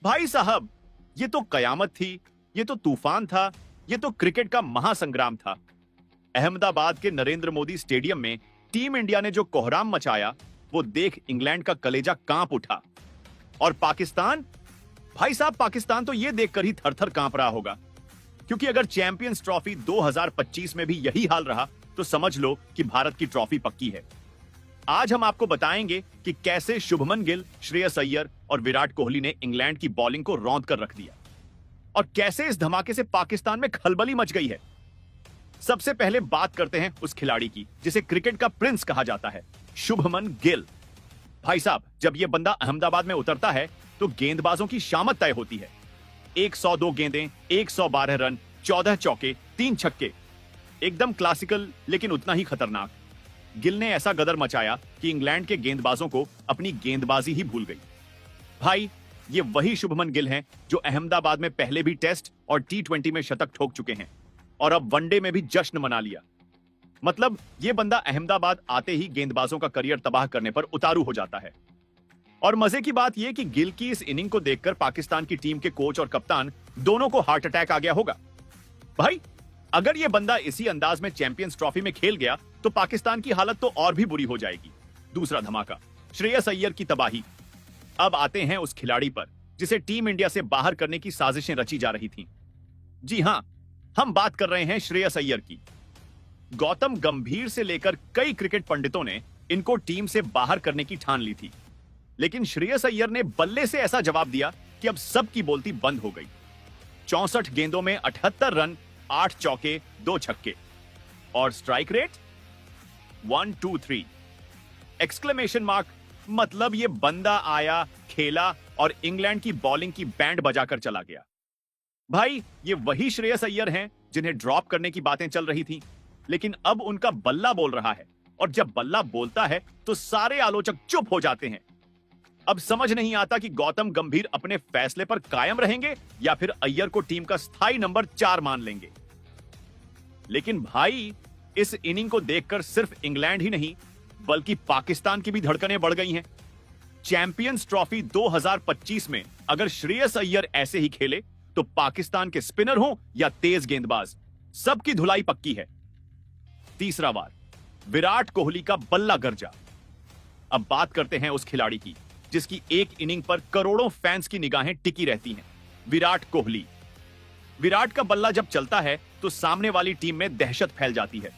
भाई साहब, ये तो कयामत थी, ये तो तूफान था, ये तो क्रिकेट का महासंग्राम था। अहमदाबाद के नरेंद्र मोदी स्टेडियम में टीम इंडिया ने जो कोहराम मचाया, वो देख इंग्लैंड का कलेजा कांप उठा। और पाकिस्तान, भाई साहब, पाकिस्तान तो ये देखकर ही थर-थर कांप रहा होगा, क्योंकि अगर चैंपियंस ट्रॉफी 2025 में भी यही हाल रहा तो समझ लो कि भारत की ट्रॉफी पक्की है। आज हम आपको बताएंगे कि कैसे शुभमन गिल, श्रेयस अय्यर और विराट कोहली ने इंग्लैंड की बॉलिंग को रौंद कर रख दिया और कैसे इस धमाके से पाकिस्तान में खलबली मच गई है। सबसे पहले बात करते हैं उस खिलाड़ी की जिसे क्रिकेट का प्रिंस कहा जाता है, शुभमन गिल। भाई साहब, जब यह बंदा अहमदाबाद में उतरता है तो गेंदबाजों की शामत तय होती है। 102 गेंदें, 112 रन, 14 चौके, 3 छक्के, एकदम क्लासिकल लेकिन उतना ही खतरनाक। गिल ने ऐसा गदर मचाया कि इंग्लैंड के गेंदबाजों को अपनी गेंदबाजी ही भूल गई। भाई, ये वही शुभमन गिल हैं जो अहमदाबाद में पहले भी टेस्ट और T20 में शतक ठोक चुके हैं और अब वनडे में भी जश्न मना लिया। मतलब ये बंदा अहमदाबाद आते ही गेंदबाजों का करियर तबाह करने पर उतारू हो जाता है। और मजे की बात यह कि गिल की इस इनिंग को देखकर पाकिस्तान की टीम के कोच और कप्तान दोनों को हार्ट अटैक आ गया होगा। भाई, अगर यह बंदा इसी अंदाज में चैंपियंस ट्रॉफी में खेल गया तो पाकिस्तान की हालत तो और भी बुरी हो जाएगी। दूसरा धमाका, श्रेयस अय्यर की तबाही। अब आते हैं उस खिलाड़ी पर जिसे टीम इंडिया से बाहर करने की साजिशें रची जा रही थीं। जी हां, हम बात कर रहे हैं श्रेयस अय्यर की। गौतम गंभीर से लेकर कई क्रिकेट पंडितों ने इनको टीम से बाहर करने की ठान ली थी, लेकिन श्रेयस अय्यर ने बल्ले से ऐसा जवाब दिया कि अब सबकी बोलती बंद हो गई। 64 गेंदों में 78 रन, 8 चौके, 2 छक्के और स्ट्राइक रेट 123 एक्सक्लेमेशन मार्क। मतलब ये बंदा आया, खेला और इंग्लैंड की बॉलिंग की बैंड बजाकर चला गया। भाई, ये वही श्रेयस अय्यर हैं जिन्हें ड्रॉप करने की बातें चल रही थी, लेकिन अब उनका बल्ला बोल रहा है और जब बल्ला बोलता है तो सारे आलोचक चुप हो जाते हैं। अब समझ नहीं आता कि गौतम गंभीर अपने फैसले पर कायम रहेंगे या फिर अय्यर को टीम का स्थायी नंबर 4 मान लेंगे। लेकिन भाई, इस इनिंग को देखकर सिर्फ इंग्लैंड ही नहीं बल्कि पाकिस्तान की भी धड़कनें बढ़ गई हैं। चैंपियंस ट्रॉफी 2025 में अगर श्रेयस अय्यर ऐसे ही खेले तो पाकिस्तान के स्पिनर हो या तेज गेंदबाज, सबकी धुलाई पक्की है। तीसरा वार, विराट कोहली का बल्ला गरजा। अब बात करते हैं उस खिलाड़ी की जिसकी एक इनिंग पर करोड़ों फैंस की निगाहें टिकी रहती हैं, विराट कोहली। विराट का बल्ला जब चलता है तो सामने वाली टीम में दहशत फैल जाती है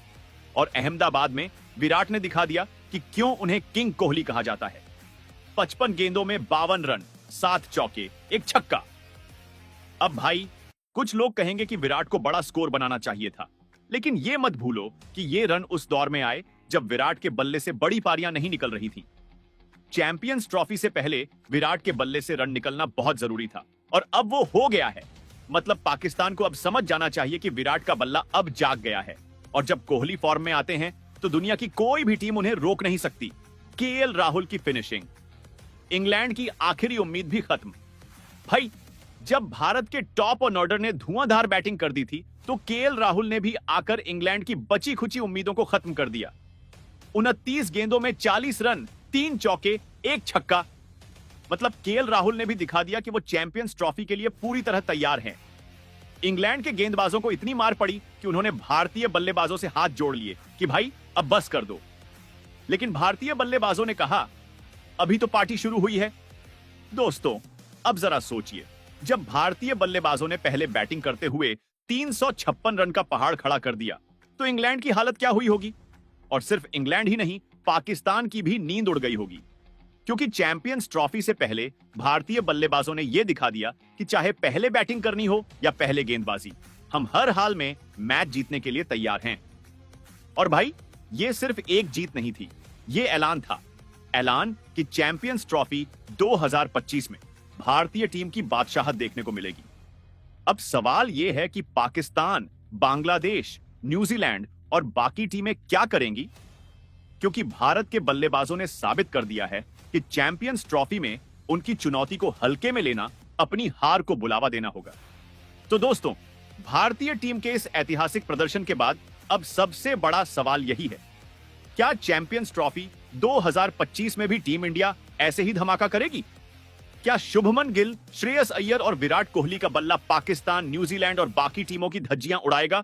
और अहमदाबाद में विराट ने दिखा दिया कि क्यों उन्हें किंग कोहली कहा जाता है। 55 गेंदों में 52 रन, 7 चौके, 1 छक्का। अब भाई, कुछ लोग कहेंगे कि विराट को बड़ा स्कोर बनाना चाहिए था, लेकिन यह मत भूलो कि ये रन उस दौर में आए जब विराट के बल्ले से बड़ी पारियां नहीं निकल रही थीं। चैंपियंस ट्रॉफी से पहले विराट के बल्ले से रन निकलना बहुत जरूरी था और अब वो हो गया है। मतलब पाकिस्तान को अब समझ जाना चाहिए कि विराट का बल्ला अब जाग गया है और जब कोहली फॉर्म में आते हैं तो दुनिया की कोई भी टीम उन्हें रोक नहीं सकती। केएल राहुल की फिनिशिंग, इंग्लैंड की आखिरी उम्मीद भी खत्म। भाई, जब भारत के टॉप ऑर्डर ने धुआंधार बैटिंग कर दी थी तो केएल राहुल ने भी आकर इंग्लैंड की बची खुची उम्मीदों को खत्म कर दिया। 29 गेंदों में 40 रन, 3 चौके, 1 छक्का। मतलब केएल राहुल ने भी दिखा दिया कि वो चैंपियंस ट्रॉफी के लिए पूरी तरह तैयार हैं। इंग्लैंड के गेंदबाजों को इतनी मार पड़ी कि उन्होंने भारतीय बल्लेबाजों से हाथ जोड़ लिए कि भाई अब बस कर दो। लेकिन भारतीय बल्लेबाजों ने कहा, अभी तो पार्टी शुरू हुई है। दोस्तों, अब जरा सोचिए, जब भारतीय बल्लेबाजों ने पहले बैटिंग करते हुए 356 रन का पहाड़ खड़ा कर दिया तो इंग्लैंड की हालत क्या हुई होगी। और सिर्फ इंग्लैंड ही नहीं, पाकिस्तान की भी नींद उड़ गई होगी, क्योंकि चैंपियंस ट्रॉफी से पहले भारतीय बल्लेबाजों ने यह दिखा दिया कि चाहे पहले बैटिंग करनी हो या पहले गेंदबाजी, हम हर हाल में मैच जीतने के लिए तैयार हैं। और भाई, यह सिर्फ एक जीत नहीं थी, यह ऐलान था, ऐलान कि चैंपियंस ट्रॉफी 2025 में भारतीय टीम की बादशाहत देखने को मिलेगी। अब सवाल यह है कि पाकिस्तान, बांग्लादेश, न्यूजीलैंड और बाकी टीमें क्या करेंगी, क्योंकि भारत के बल्लेबाजों ने साबित कर दिया है कि चैंपियंस ट्रॉफी में उनकी चुनौती को हल्के में लेना अपनी हार को बुलावा देना होगा। तो दोस्तों, भारतीय टीम के इस ऐतिहासिक प्रदर्शन के बाद अब सबसे बड़ा सवाल यही है, क्या चैंपियंस ट्रॉफी 2025 में भी टीम इंडिया ऐसे ही धमाका करेगी? क्या शुभमन गिल, श्रेयस अय्यर और विराट कोहली का बल्ला पाकिस्तान, न्यूजीलैंड और बाकी टीमों की धज्जियां उड़ाएगा?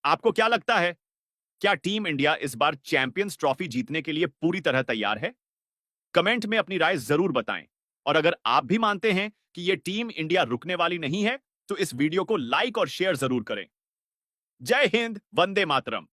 आपको क्या लगता है? क्या टीम इंडिया इस बार चैंपियंस ट्रॉफी जीतने के लिए पूरी तरह तैयार है? कमेंट में अपनी राय जरूर बताएं। और अगर आप भी मानते हैं कि यह टीम इंडिया रुकने वाली नहीं है, तो इस वीडियो को लाइक और शेयर जरूर करें। जय हिंद, वंदे मातरम।